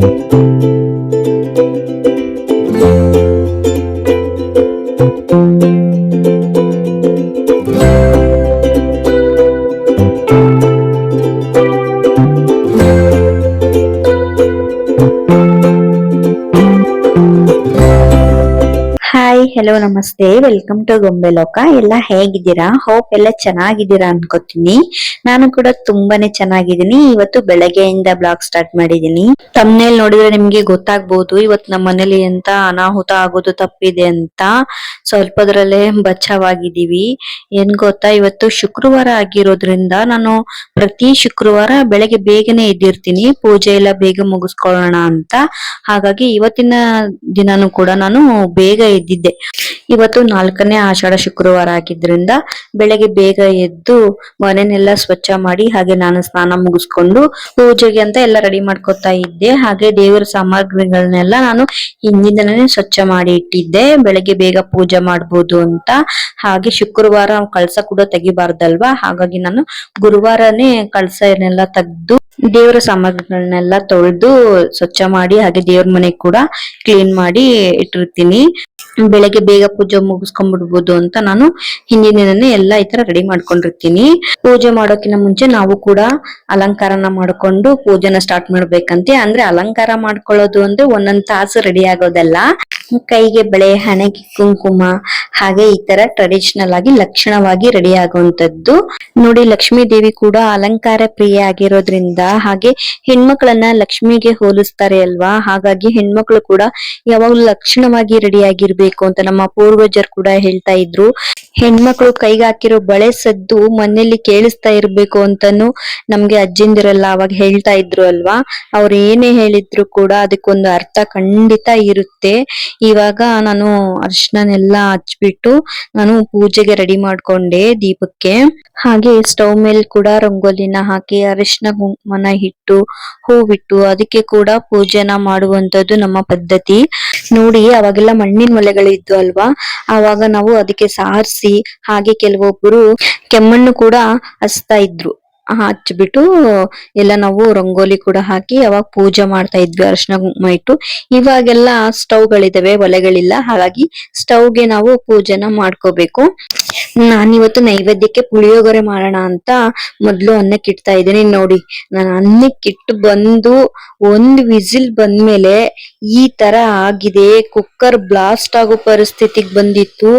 Hi, hello, ನಮಸ್ತೆ, welcome to ಗೊಂಬೆ ಲೋಕ. ಎಲ್ಲ ಹೇಗಿದ್ದೀರಾ? ಹೋಪ್ ಎಲ್ಲ ಚೆನ್ನಾಗಿದ್ದೀರಾ ಅನ್ಕೋತೀನಿ. ನಾನು ಕೂಡ ತುಂಬಾನೇ ಚೆನ್ನಾಗಿದ್ದೀನಿ. ಇವತ್ತು ಬೆಳಗ್ಗೆಯಿಂದ ಬ್ಲಾಗ್ ಸ್ಟಾರ್ಟ್ ಮಾಡಿದೀನಿ. ತಮ್ನೇಲ್ ನೋಡಿದ್ರೆ ನಿಮ್ಗೆ ಗೊತ್ತಾಗ್ಬಹುದು ಇವತ್ತು ನಮ್ಮ ಮನೇಲಿ ಎಂತ ಅನಾಹುತ ಆಗೋದು ತಪ್ಪಿದೆ ಅಂತ. ಸ್ವಲ್ಪದ್ರಲ್ಲೇ ಬಚಾವಾಗಿದ್ದೀವಿ. ಏನ್ ಗೊತ್ತಾ, ಇವತ್ತು ಶುಕ್ರವಾರ ಆಗಿರೋದ್ರಿಂದ ನಾನು ಪ್ರತಿ ಶುಕ್ರವಾರ ಬೆಳಗ್ಗೆ ಬೇಗನೆ ಎದ್ದಿರ್ತೀನಿ, ಪೂಜೆ ಎಲ್ಲ ಬೇಗ ಮುಗಿಸ್ಕೊಳ್ಳೋಣ ಅಂತ. ಹಾಗಾಗಿ ಇವತ್ತಿನ ದಿನಾನು ಕೂಡ ನಾನು ಬೇಗ ಎದ್ದಿದ್ದೆ. ಇವತ್ತು 4ನೇ ಆಷಾಢ ಶುಕ್ರವಾರ ಆಗಿದ್ರಿಂದ ಬೆಳಗ್ಗೆ ಬೇಗ ಎದ್ದು ಮನೆನೆಲ್ಲ ಸ್ವಚ್ಛ ಮಾಡಿ, ಹಾಗೆ ನಾನು ಸ್ನಾನ ಮುಗಿಸ್ಕೊಂಡು ಪೂಜೆಗೆ ಅಂತ ಎಲ್ಲ ರೆಡಿ ಮಾಡ್ಕೊತಾ ಇದ್ದೆ. ಹಾಗೆ ದೇವರ ಸಾಮಗ್ರಿಗಳನ್ನೆಲ್ಲ ನಾನು ಹಿಂದಿನನೇ ಸ್ವಚ್ಛ ಮಾಡಿ ಇಟ್ಟಿದ್ದೆ, ಬೆಳಗ್ಗೆ ಬೇಗ ಪೂಜೆ ಮಾಡ್ಬೋದು ಅಂತ. ಹಾಗೆ ಶುಕ್ರವಾರ ಕಳಸ ಕೂಡ ತೆಗಿಬಾರ್ದಲ್ವಾ, ಹಾಗಾಗಿ ನಾನು ಗುರುವಾರನೇ ಕಳಸನೆಲ್ಲ ತೆಗ್ದು ದೇವರ ಸಾಮಗ್ರಿಗಳನ್ನೆಲ್ಲ ತೊಳೆದು ಸ್ವಚ್ಛ ಮಾಡಿ, ಹಾಗೆ ದೇವ್ರ ಮನೆ ಕೂಡ ಕ್ಲೀನ್ ಮಾಡಿ ಇಟ್ಟಿರ್ತೀನಿ. ಬೆಳಗ್ಗೆ ಬೇಗ ಪೂಜೆ ಮುಗಿಸ್ಕೊಂಡ್ಬಿಡ್ಬೋದು ಅಂತ ನಾನು ಹಿಂದಿನ ದಿನನೇ ಎಲ್ಲ ಈ ತರ ರೆಡಿ ಮಾಡ್ಕೊಂಡಿರ್ತೀನಿ. ಪೂಜೆ ಮಾಡೋಕಿನ ಮುಂಚೆ ನಾವು ಕೂಡ ಅಲಂಕಾರನ ಮಾಡ್ಕೊಂಡು ಪೂಜೆನ ಸ್ಟಾರ್ಟ್ ಮಾಡ್ಬೇಕಂತೆ. ಅಂದ್ರೆ ಅಲಂಕಾರ ಮಾಡ್ಕೊಳ್ಳೋದು ಅಂದ್ರೆ ಒಂದೊಂದ್ ತಾಸು ರೆಡಿ ಆಗೋದಲ್ಲ. ಕೈಗೆ ಬಳೆ, ಹಣೆಗೆ ಕುಂಕುಮ, ಹಾಗೆ ಈ ತರ ಟ್ರೆಡಿಷನಲ್ ಆಗಿ ಲಕ್ಷಣವಾಗಿ ರೆಡಿ ಆಗುವಂತದ್ದು. ನೋಡಿ, ಲಕ್ಷ್ಮೀ ದೇವಿ ಕೂಡ ಅಲಂಕಾರ ಪ್ರಿಯ ಆಗಿರೋದ್ರಿಂದ, ಹಾಗೆ ಹೆಣ್ಮಕ್ಳನ್ನ ಲಕ್ಷ್ಮಿಗೆ ಹೋಲಿಸ್ತಾರೆ ಅಲ್ವಾ, ಹಾಗಾಗಿ ಹೆಣ್ಮಕ್ಳು ಕೂಡ ಯಾವಾಗ್ಲೂ ಲಕ್ಷಣವಾಗಿ ರೆಡಿ ಆಗಿರ್ಬೇಕು ಅಂತ ನಮ್ಮ ಪೂರ್ವಜರು ಕೂಡ ಹೇಳ್ತಾ ಇದ್ರು. ಹೆಣ್ಮಕ್ಳು ಕೈಗೆ ಹಾಕಿರೋ ಬಳೆ ಸದ್ದು ಮನೇಲಿ ಕೇಳಿಸ್ತಾ ಇರ್ಬೇಕು ಅಂತಾನು ನಮ್ಗೆ ಅಜ್ಜಿಂದಿರೆಲ್ಲ ಅವಾಗ ಹೇಳ್ತಾ ಇದ್ರು ಅಲ್ವಾ. ಅವ್ರು ಏನೇ ಹೇಳಿದ್ರು ಕೂಡ ಅದಕ್ಕೊಂದು ಅರ್ಥ ಖಂಡಿತ ಇರುತ್ತೆ. ಇವಾಗ ನಾನು ಅರ್ಶನೆಲ್ಲ ಹಚ್ಬಿಟ್ಟು ನಾನು ಪೂಜೆಗೆ ರೆಡಿ ಮಾಡ್ಕೊಂಡೆ ದೀಪಕ್ಕೆ. ಹಾಗೆ ಸ್ಟವ್ ಮೇಲೆ ಕೂಡ ರಂಗೋಲಿನ ಹಾಕಿ ಅರಿಶಿನ ಕುಂಕುಮನ ಇಟ್ಟು ಹೂವಿಟ್ಟು ಅದಕ್ಕೆ ಕೂಡ ಪೂಜೆನ ಮಾಡುವಂತದ್ದು ನಮ್ಮ ಪದ್ಧತಿ. ನೋಡಿ, ಅವಾಗೆಲ್ಲ ಮಣ್ಣಿನ ಒಲೆಗಳು ಇದ್ವು ಅಲ್ವಾ, ಆವಾಗ ನಾವು ಅದಕ್ಕೆ ಸಾರಿಸಿ, ಹಾಗೆ ಕೆಲವೊಬ್ರು ಕೆಮ್ಮಣ್ಣು ಕೂಡ ಹಚ್ತಾ ಇದ್ರು. ಹಚ್ಬಿಟ್ಟು ಎಲ್ಲ ನಾವು ರಂಗೋಲಿ ಕೂಡ ಹಾಕಿ ಅವಾಗ ಪೂಜೆ ಮಾಡ್ತಾ ಇದ್ವಿ ಅರಿಶಿನ ಕುಂಕುಮ ಇಟ್ಟು. ಇವಾಗೆಲ್ಲ ಸ್ಟವ್ಗಳಿದಾವೆ, ಒಲೆಗಳಿಲ್ಲ, ಹಾಗಾಗಿ ಸ್ಟವ್ಗೆ ನಾವು ಪೂಜೆನ ಮಾಡ್ಕೋಬೇಕು. ನಾನಿವತ್ತು ನೈವೇದ್ಯಕ್ಕೆ ಪುಳಿಯೋಗರೆ ಮಾಡೋಣ ಅಂತ ಮೊದ್ಲು ಅನ್ನಕ್ಕೆ ಇಡ್ತಾ ಇದ್ದೀನಿ. ನೋಡಿ, ನಾನು ಅನ್ನಕ್ಕೆ ಇಟ್ಟು ಬಂದು ಒಂದ್ ವಿಸಿಲ್ ಬಂದ್ಮೇಲೆ ಈ ತರ ಆಗಿದೆ. ಕುಕ್ಕರ್ ಬ್ಲಾಸ್ಟ್ ಆಗೋ ಪರಿಸ್ಥಿತಿಗೆ ಬಂದಿತ್ತು.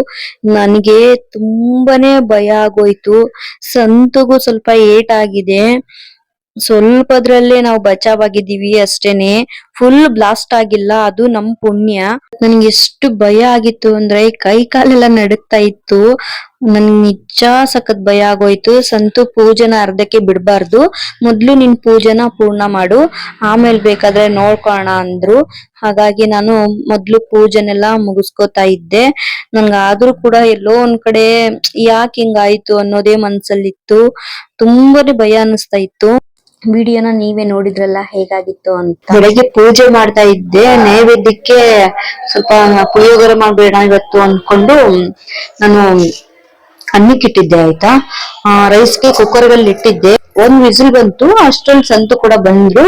ನನಗೆ ತುಂಬಾನೇ ಭಯ ಆಗೋಯ್ತು. ಸಂತುಗೂ ಸ್ವಲ್ಪ ಏಟ್ ಆಗಿದೆ. ಸ್ವಲ್ಪದ್ರಲ್ಲೇ ನಾವು ಬಚಾವಾಗಿದ್ದೀವಿ ಅಷ್ಟೇನೆ, ಫುಲ್ ಬ್ಲಾಸ್ಟ್ ಆಗಿಲ್ಲ, ಅದು ನಮ್ ಪುಣ್ಯ. ನನ್ಗೆ ಎಷ್ಟು ಭಯ ಆಗಿತ್ತು ಅಂದ್ರೆ ಕೈ ಕಾಲೆಲ್ಲ ನಡುಗ್ತಾ ಇತ್ತು. ನನ್ಗೆ ನಿಜ ಸಖತ್ ಭಯ ಆಗೋಯ್ತು. ಸಂತು ಪೂಜೆನ ಅರ್ಧಕ್ಕೆ ಬಿಡ್ಬಾರ್ದು, ಮೊದ್ಲು ನಿನ್ ಪೂಜೆನ ಪೂರ್ಣ ಮಾಡು, ಆಮೇಲೆ ಬೇಕಾದ್ರೆ ನೋಡ್ಕೊಳ್ಳೋಣ ಅಂದ್ರು. ಹಾಗಾಗಿ ನಾನು ಮೊದ್ಲು ಪೂಜೆನೆಲ್ಲ ಮುಗಿಸ್ಕೋತಾ ಇದ್ದೆ. ನನ್ಗಾದ್ರೂ ಕೂಡ ಎಲ್ಲೋ ಒಂದ್ ಕಡೆ ಯಾಕೆ ಹಿಂಗಾಯ್ತು ಅನ್ನೋದೇ ಮನ್ಸಲ್ಲಿತ್ತು. ತುಂಬಾನೇ ಭಯ ಅನಿಸ್ತಾ ಇತ್ತು. ವಿಡಿಯೋನ ನೀವೇ ನೋಡಿದ್ರಲ್ಲ ಹೇಗಾಗಿತ್ತು ಅಂತ. ಬೆಳಗ್ಗೆ ಪೂಜೆ ಮಾಡ್ತಾ ಇದ್ದೆ, ನೈವೇದ್ಯಕ್ಕೆ ಸ್ವಲ್ಪ ಪುಳಿಯೋಗರೆ ಮಾಡ್ಬೇಡ ಇವತ್ತು ಅನ್ಕೊಂಡು ನಾನು ಅನ್ನಕ್ಕೆ ಇಟ್ಟಿದ್ದೆ. ಆಯ್ತಾ, ರೈಸ್ಗೆ ಕುಕ್ಕರ್ಗಳಲ್ಲಿ ಇಟ್ಟಿದ್ದೆ. ಒಂದ್ ವಿಸಿಲ್ ಬಂತು, ಅಷ್ಟ್ರಲ್ಲಿ ಸಂತು ಕೂಡ ಬಂದ್ರು.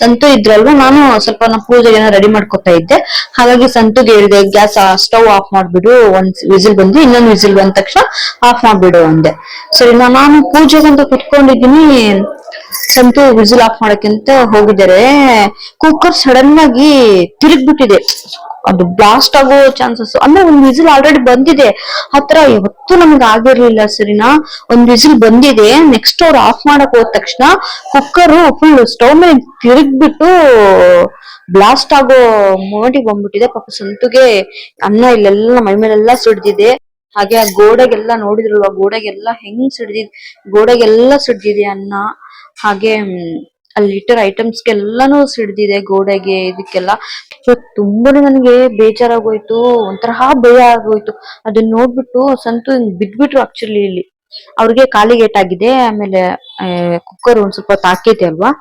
ಸಂತು ಇದ್ರಲ್ವಾ, ನಾನು ಸ್ವಲ್ಪ ಪೂಜೆಗೆನ ರೆಡಿ ಮಾಡ್ಕೊತಾ ಇದ್ದೆ. ಹಾಗಾಗಿ ಸಂತುಗೆ ಹೇಳಿದೆ, ಗ್ಯಾಸ್ ಸ್ಟವ್ ಆಫ್ ಮಾಡ್ಬಿಡು, ಒಂದ್ ವಿಸಿಲ್ ಬಂದು ಇನ್ನೊಂದ್ ವಿಸಿಲ್ ಬಂದ ತಕ್ಷಣ ಆಫ್ ಮಾಡ್ಬಿಡು ಅಂದೆ. ಸರಿ, ನಾನು ಪೂಜೆಗಂತ ಕುತ್ಕೊಂಡಿದ್ದೀನಿ, ಸಂತು ವಿಸಿಲ್ ಆಫ್ ಮಾಡಕ್ಕಿಂತ ಹೋಗಿದ್ದಾರೆ. ಕುಕ್ಕರ್ ಸಡನ್ ಆಗಿ ತಿರುಗ್ಬಿಟ್ಟಿದೆ. ಅದು ಬ್ಲಾಸ್ಟ್ ಆಗೋ ಚಾನ್ಸಸ್, ಅಂದ್ರೆ ಒಂದ್ ವಿಸಿಲ್ ಆಲ್ರೆಡಿ ಬಂದಿದೆ. ಹತ್ರ ಯಾವತ್ತೂ ನಮ್ಗೆ ಆಗಿರ್ಲಿಲ್ಲ. ಸರಿನಾ, ಒಂದ್ ವಿಸಿಲ್ ಬಂದಿದೆ, ನೆಕ್ಸ್ಟ್ ಅವ್ರು ಆಫ್ ಮಾಡಕ್ ಹೋದ ತಕ್ಷಣ ಕುಕ್ಕರ್ ಫುಲ್ ಸ್ಟವ್ ಮೇಲೆ ತಿರುಗ್ಬಿಟ್ಟು ಬ್ಲಾಸ್ಟ್ ಆಗೋ ಮೂಮೆಂಟಿಗೆ ಬಂದ್ಬಿಟ್ಟಿದೆ. ಪಾಪ ಸಂತುಗೆ ಅನ್ನ ಇಲ್ಲೆಲ್ಲ ಮೈ ಮೇಲೆಲ್ಲ ಸಿಡ್ದಿದೆ. ಹಾಗೆ ಆ ಗೋಡೆಗೆಲ್ಲ ನೋಡಿದ್ರಲ್ವಾ, ಗೋಡೆಗೆಲ್ಲ ಹೆಂಗ್ ಸಿಡ್ದಿದೆ, ಗೋಡೆಗೆಲ್ಲ ಸಿಡ್ದಿದೆ ಅನ್ನ. ಹಾಗೆ ಅಲ್ಲಿ ಇಟ್ಟಿರೋ ಐಟಮ್ಸ್ಗೆಲ್ಲಾನು ಸಿಡ್ದಿದೆ, ಗೋಡೆಗೆ, ಇದಕ್ಕೆಲ್ಲ. ತುಂಬಾನೇ ನನಗೆ ಬೇಜಾರಾಗೋಯ್ತು, ಒಂಥರ ಭಯ ಆಗೋಯ್ತು. ಅದನ್ನ ನೋಡ್ಬಿಟ್ಟು ಸಂತು ಬಿದ್ಬಿಟ್ರು. ಆಕ್ಚುಲಿ ಇಲ್ಲಿ ಅವ್ರಿಗೆ ಕಾಲಿಗೆ ಏಟಾಗಿದೆ. ಆಮೇಲೆ ಕುಕ್ಕರ್ ಒಂದ್ ಸ್ವಲ್ಪ ತಾಕೈತೆ ಅಲ್ವಾ,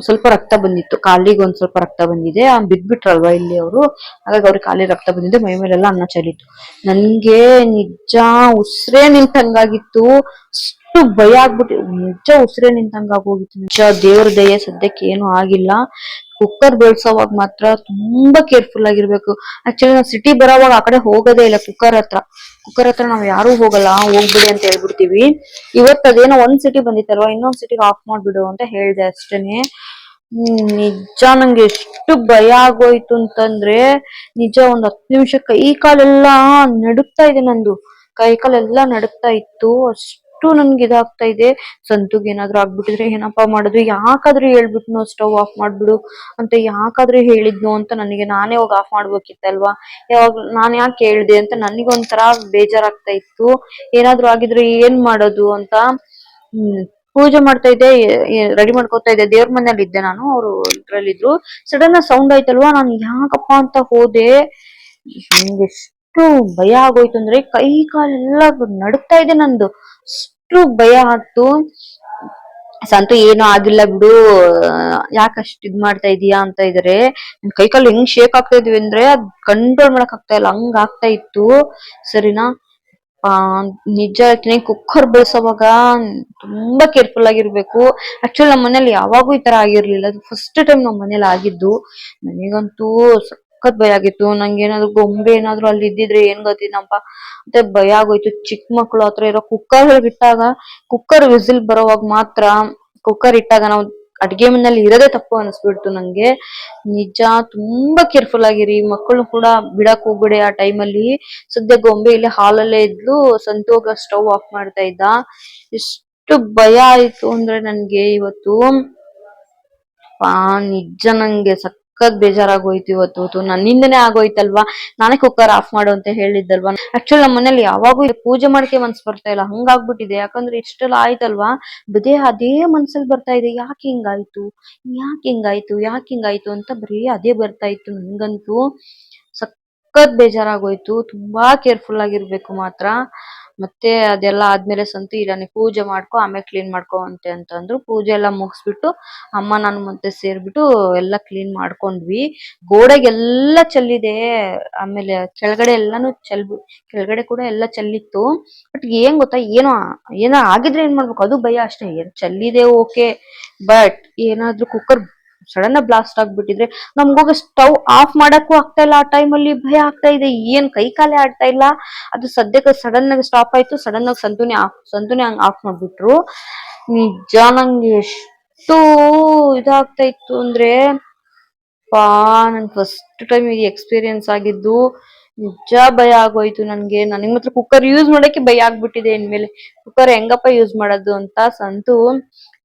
ಸ್ವಲ್ಪ ರಕ್ತ ಬಂದಿತ್ತು, ಕಾಲಿಗೆ ಒಂದ್ ಸ್ವಲ್ಪ ರಕ್ತ ಬಂದಿದೆ. ಬಿದ್ಬಿಟ್ರಲ್ವಾ ಇಲ್ಲಿ ಅವರು, ಹಾಗಾಗಿ ಅವ್ರಿಗೆ ಕಾಲಿಗೆ ರಕ್ತ ಬಂದಿದೆ, ಮೈ ಮೇಲೆಲ್ಲ ಅನ್ನ ಚೆಲ್ಲಿತ್ತು. ನನ್ಗೆ ನಿಜ ಉಸಿರೇ ನಿಂತಂಗಾಗಿತ್ತು. ಅಷ್ಟು ಭಯ ಆಗ್ಬಿಟ್ಟು, ನಿಜ ಉಸಿರೇ ನಿಂತಂಗಾಗೋಗಿತ್ತು. ನಿಜ ದೇವ್ರ ದಯೆ, ಸದ್ಯಕ್ಕೆ ಏನು ಆಗಿಲ್ಲ. ಕುಕ್ಕರ್ ಬೆಳ್ಸೋವಾಗ ಮಾತ್ರ ತುಂಬಾ ಕೇರ್ಫುಲ್ ಆಗಿರ್ಬೇಕು. ಆಕ್ಚುಲಿ ನಾವು ಸಿಟಿ ಬರೋವಾಗ ಆ ಕಡೆ ಹೋಗೋದೇ ಇಲ್ಲ ಕುಕ್ಕರ್ ಹತ್ರ ನಾವ್ ಯಾರು ಹೋಗಲ್ಲ, ಹೋಗ್ಬಿಡಿ ಅಂತ ಹೇಳ್ಬಿಡ್ತೀವಿ. ಇವತ್ತು ಅದೇನೋ ಒಂದ್ ಸಿಟಿ ಬಂದಿತ್ತಲ್ವಾ, ಇನ್ನೊಂದ್ ಸಿಟಿಗೆ ಆಫ್ ಮಾಡ್ಬಿಡು ಅಂತ ಹೇಳ್ದೆ ಅಷ್ಟೇನೆ. ನಿಜ ನಂಗೆ ಎಷ್ಟು ಭಯ ಆಗೋಯ್ತು ಅಂತಂದ್ರೆ, ನಿಜ ಒಂದ್ 10 ನಿಮಿಷ ಕೈ ಕಾಲೆಲ್ಲಾ ನಡುಗ್ತಾ ಇದೆ ನಂದು. ಕೈ ಕಾಲೆಲ್ಲಾ ನಡುಗ್ತಾ ಇತ್ತು, ಅಷ್ಟು ನನ್ಗೆ ಇದಾಗ್ತಾ ಇದೆ. ಸಂತುಗ್ ಏನಾದ್ರು ಆಗ್ಬಿಟ್ಟಿದ್ರೆ ಏನಪ್ಪಾ ಮಾಡೋದು, ಯಾಕಾದ್ರೂ ಹೇಳ್ಬಿಟ್ನೋ ಸ್ಟವ್ ಆಫ್ ಮಾಡ್ಬಿಡು ಅಂತ ಯಾಕಾದ್ರೂ ಹೇಳಿದ್ನು ಅಂತ ನನಗೆ ನಾನೇ ಹೋಗಿ ಆಫ್ ಮಾಡ್ಬೇಕಿತ್ತಲ್ವಾ. ನಾನ್ ಯಾಕೆ ಹೇಳ್ದೆ ಅಂತ ನನಗೊಂಥರ ಬೇಜಾರಾಗ್ತಾ ಇತ್ತು. ಏನಾದ್ರು ಆಗಿದ್ರೆ ಏನ್ ಮಾಡೋದು ಅಂತ. ಪೂಜೆ ಮಾಡ್ತಾ ಇದ್ದೆ, ರೆಡಿ ಮಾಡ್ಕೊತಾ ಇದ್ದೆ. ದೇವ್ರ ಮನೇಲಿ ಇದ್ದೆ ನಾನು, ಅವ್ರು ಇದ್ರಲ್ಲಿದ್ರು. ಸಡನ್ ಸೌಂಡ್ ಆಯ್ತಲ್ವಾ, ನಾನು ಯಾಕಪ್ಪ ಅಂತ ಹೋದೆ. ನಂಗೆ ಎಷ್ಟು ಭಯ ಆಗೋಯ್ತು ಅಂದ್ರೆ ಕೈ ಕಾಲೆಲ್ಲ ನಡುಗ್ತಾ ಇದೆ ನಂದು, ಅಷ್ಟು ಭಯ ಆಯ್ತು. ಸಂತು ಏನೂ ಆಗಿಲ್ಲ ಬಿಡು, ಯಾಕಷ್ಟು ಇದ್ ಮಾಡ್ತಾ ಇದೀಯಾ ಅಂತ ಇದಾರೆ. ಕೈ ಕಾಲು ಹೆಂಗ್ ಶೇಕ್ ಆಗ್ತಾ ಇದ್ವಿ ಅಂದ್ರೆ ಅದ್ ಕಂಟ್ರೋಲ್ ಮಾಡಕ್ ಆಗ್ತಾ ಇಲ್ಲ, ಹಂಗ ಆಗ್ತಾ ಇತ್ತು. ಸರಿನಾ. ಆ ನಿಜ ಹೇಳ್ತೀನಿ, ಕುಕ್ಕರ್ ಬಳಸೋವಾಗ ತುಂಬಾ ಕೇರ್ಫುಲ್ ಆಗಿರ್ಬೇಕು. ಆಕ್ಚುಲಿ ನಮ್ಮ ಮನೇಲಿ ಯಾವಾಗೂ ಈ ತರ ಆಗಿರ್ಲಿಲ್ಲ, ಅದು ಫಸ್ಟ್ ಟೈಮ್ ನಮ್ಮ ಮನೇಲಿ ಆಗಿದ್ದು. ನನಗಂತೂ ಸಖತ್ ಭಯ ಆಗಿತ್ತು. ನಂಗೆ ಏನಾದ್ರು ಗೊಂಬೆ ಏನಾದ್ರು ಅಲ್ಲಿ ಇದ್ದಿದ್ರೆ ಏನ್ ಗೊತ್ತಿನಪ್ಪ ಮತ್ತೆ ಭಯ ಆಗೋಯ್ತು. ಚಿಕ್ಕ ಮಕ್ಳು ಹತ್ರ ಇರೋ ಕುಕ್ಕರ್ ಇಟ್ಟಾಗ, ಕುಕ್ಕರ್ ವಿಸಿಲ್ ಬರೋವಾಗ ಮಾತ್ರ, ಕುಕ್ಕರ್ ಇಟ್ಟಾಗ ನಾವು ಅಡ್ಗೆ ಮನೇಲಿ ಇರೋದೇ ತಪ್ಪು ಅನ್ಸ್ಬಿಡ್ತು ನಂಗೆ. ನಿಜ ತುಂಬಾ ಕೇರ್ಫುಲ್ ಆಗಿರಿ. ಮಕ್ಕಳು ಕೂಡ ಬಿಡಕ್ ಹೋಗ್ಬಿಡಿ ಆ ಟೈಮಲ್ಲಿ. ಸದ್ಯ ಗೊಂಬೆ ಇಲ್ಲಿ ಹಾಲಲ್ಲೇ ಇದ್ಲು, ಸಂತೋಗ ಸ್ಟವ್ ಆಫ್ ಮಾಡ್ತಾ ಇದ್ದ. ಎಷ್ಟು ಭಯ ಆಯ್ತು ಅಂದ್ರೆ ನನ್ಗೆ ಇವತ್ತು. ನಿಜ ನಂಗೆ ಸಖತ್ ಬೇಜಾರಾಗೋಯ್ತು ಇವತ್ತು. ನನ್ನಿಂದನೇ ಆಗೋಯ್ತಲ್ವಾ, ನಾನೇ ಕುಕ್ಕರ್ ಆಫ್ ಮಾಡು ಅಂತ ಹೇಳಿದ್ದಲ್ವಾ. ಆಕ್ಚುಲಿ ನಮ್ಮ ಮನೇಲಿ ಯಾವಾಗೂ ಪೂಜೆ ಮಾಡಕ್ಕೆ ಮನ್ಸ್ ಬರ್ತಾ ಇಲ್ಲ, ಹಂಗಾಗ್ಬಿಟ್ಟಿದೆ. ಯಾಕಂದ್ರೆ ಇಷ್ಟೆಲ್ಲ ಆಯ್ತಲ್ವಾ, ಅದೇ ಮನ್ಸಲ್ಲಿ ಬರ್ತಾ ಇದೆ, ಯಾಕೆ ಹಿಂಗಾಯ್ತು, ಯಾಕೆ ಹಿಂಗಾಯ್ತು ಅಂತ ಬರೀ ಅದೇ ಬರ್ತಾ ಇತ್ತು ನನ್ಗಂತೂ. ಸಖತ್ ಬೇಜಾರಾಗೋಯ್ತು. ತುಂಬಾ ಕೇರ್ಫುಲ್ ಆಗಿರ್ಬೇಕು ಮಾತ್ರ. ಮತ್ತೆ ಅದೆಲ್ಲ ಆದ್ಮೇಲೆ ಸಂತು ಇಲ್ಲ ನೀ ಪೂಜೆ ಮಾಡ್ಕೊ, ಆಮೇಲೆ ಕ್ಲೀನ್ ಮಾಡ್ಕೊ ಅಂತಂದ್ರು. ಪೂಜೆ ಎಲ್ಲ ಮುಗಿಸ್ಬಿಟ್ಟು ಅಮ್ಮ ನಾನು ಮತ್ತೆ ಸೇರ್ಬಿಟ್ಟು ಎಲ್ಲ ಕ್ಲೀನ್ ಮಾಡ್ಕೊಂಡ್ವಿ. ಗೋಡೆಗೆಲ್ಲ ಚೆಲ್ಲಿದೆ, ಆಮೇಲೆ ಕೆಳಗಡೆ ಎಲ್ಲಾನು ಕೆಳಗಡೆ ಕೂಡ ಎಲ್ಲ ಚೆಲ್ಲಿತ್ತು. ಬಟ್ ಏನ್ ಗೊತ್ತಾ, ಏನೋ ಆಗಿದ್ರೆ ಏನ್ ಮಾಡ್ಬೇಕು, ಅದು ಭಯ ಅಷ್ಟೇ. ಚೆಲ್ಲಿದೆ ಓಕೆ, ಬಟ್ ಏನಾದ್ರೂ ಕುಕ್ಕರ್ ಸಡನ್ ಬ್ಲಾಸ್ಟ್ ಆಗ್ಬಿಟ್ಟಿದ್ರೆ ನಮ್ಗೋಗ ಸ್ಟವ್ ಆಫ್ ಮಾಡಕ್ಕೂ ಆಗ್ತಾ ಇಲ್ಲ. ಆ ಟೈಮಲ್ಲಿ ಭಯ ಆಗ್ತಾ ಇದೆ, ಏನ್ ಕೈ ಕಾಲೇ ಆಡ್ತಾ ಇಲ್ಲ. ಅದು ಸದ್ಯಕ್ಕೆ ಸಡನ್ ಆಗಿ ಸ್ಟಾಪ್ ಆಯ್ತು. ಸಡನ್ ಆಗಿ ಸಂತುನೆ ಹಂಗ್ ಆಫ್ ಮಾಡ್ಬಿಟ್ರು. ನಿಜ ನಂಗೆ ಎಷ್ಟು ಇದಾಗ್ತಾ ಇತ್ತು ಅಂದ್ರೆ, ನನ್ ಫಸ್ಟ್ ಟೈಮ್ ಈ ಎಕ್ಸ್ಪೀರಿಯನ್ಸ್ ಆಗಿದ್ದು. ನಿಜ ಭಯ ಆಗೋಯ್ತು ನನ್ಗೆ. ನನಗ್ ಮಾತ್ರ ಕುಕ್ಕರ್ ಯೂಸ್ ಮಾಡಕ್ಕೆ ಭಯ ಆಗ್ಬಿಟ್ಟಿದೆ ಇನ್ಮೇಲೆ. ಕುಕ್ಕರ್ ಹೆಂಗಪ್ಪ ಯೂಸ್ ಮಾಡೋದು ಅಂತ. ಸಂತು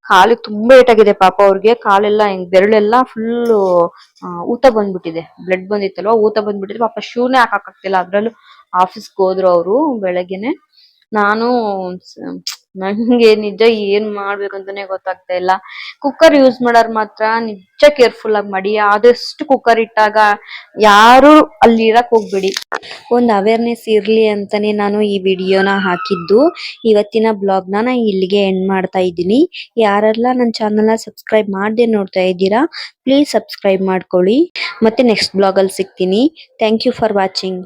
ಕಾಲಿಗೆ ತುಂಬಾ ಏಟಾಗಿದೆ ಪಾಪ ಅವ್ರಿಗೆ. ಕಾಲೆಲ್ಲ ಬೆರಳೆಲ್ಲ ಫುಲ್ ಊತ ಬಂದ್ಬಿಟ್ಟಿದೆ, ಬ್ಲಡ್ ಬಂದಿತ್ತಲ್ವಾ, ಊತ ಬಂದ್ಬಿಟ್ಟಿದೆ. ಪಾಪ ಶೂನೇ ಹಾಕಕ್ಕಾಗ್ತಿಲ್ಲ. ಅದ್ರಲ್ಲೂ ಆಫೀಸ್ಗೆ ಹೋದ್ರು ಅವರು ಬೆಳಗ್ಗೆನೆ. ನಾನು ನಂಗೆ ನಿಜ ಏನ್ ಮಾಡ್ಬೇಕಂತಾನೆ ಗೊತ್ತಾಗ್ತಾ ಇಲ್ಲ. ಕುಕ್ಕರ್ ಯೂಸ್ ಮಾಡೋರ್ ಮಾತ್ರ ನಿಜ ಕೇರ್ಫುಲ್ ಆಗಿ ಮಾಡಿ. ಆದಷ್ಟು ಕುಕ್ಕರ್ ಇಟ್ಟಾಗ ಯಾರು ಅಲ್ಲಿ ಇರಕ್ ಹೋಗ್ಬೇಡಿ. ಒಂದು ಅವೇರ್ನೆಸ್ ಇರ್ಲಿ ಅಂತಾನೆ ನಾನು ಈ ವಿಡಿಯೋನ ಹಾಕಿದ್ದು. ಇವತ್ತಿನ ಬ್ಲಾಗ್ ನಾನು ಇಲ್ಲಿಗೆ ಎಂಡ್ ಮಾಡ್ತಾ ಇದ್ದೀನಿ. ಯಾರೆಲ್ಲ ನನ್ನ ಚಾನಲ್ನ ಸಬ್ಸ್ಕ್ರೈಬ್ ಮಾಡದೆ ನೋಡ್ತಾ ಇದ್ದೀರಾ, ಪ್ಲೀಸ್ ಸಬ್ಸ್ಕ್ರೈಬ್ ಮಾಡ್ಕೊಳ್ಳಿ. ಮತ್ತೆ ನೆಕ್ಸ್ಟ್ ಬ್ಲಾಗ್ ಅಲ್ಲಿ ಸಿಗ್ತೀನಿ. Thank you for watching.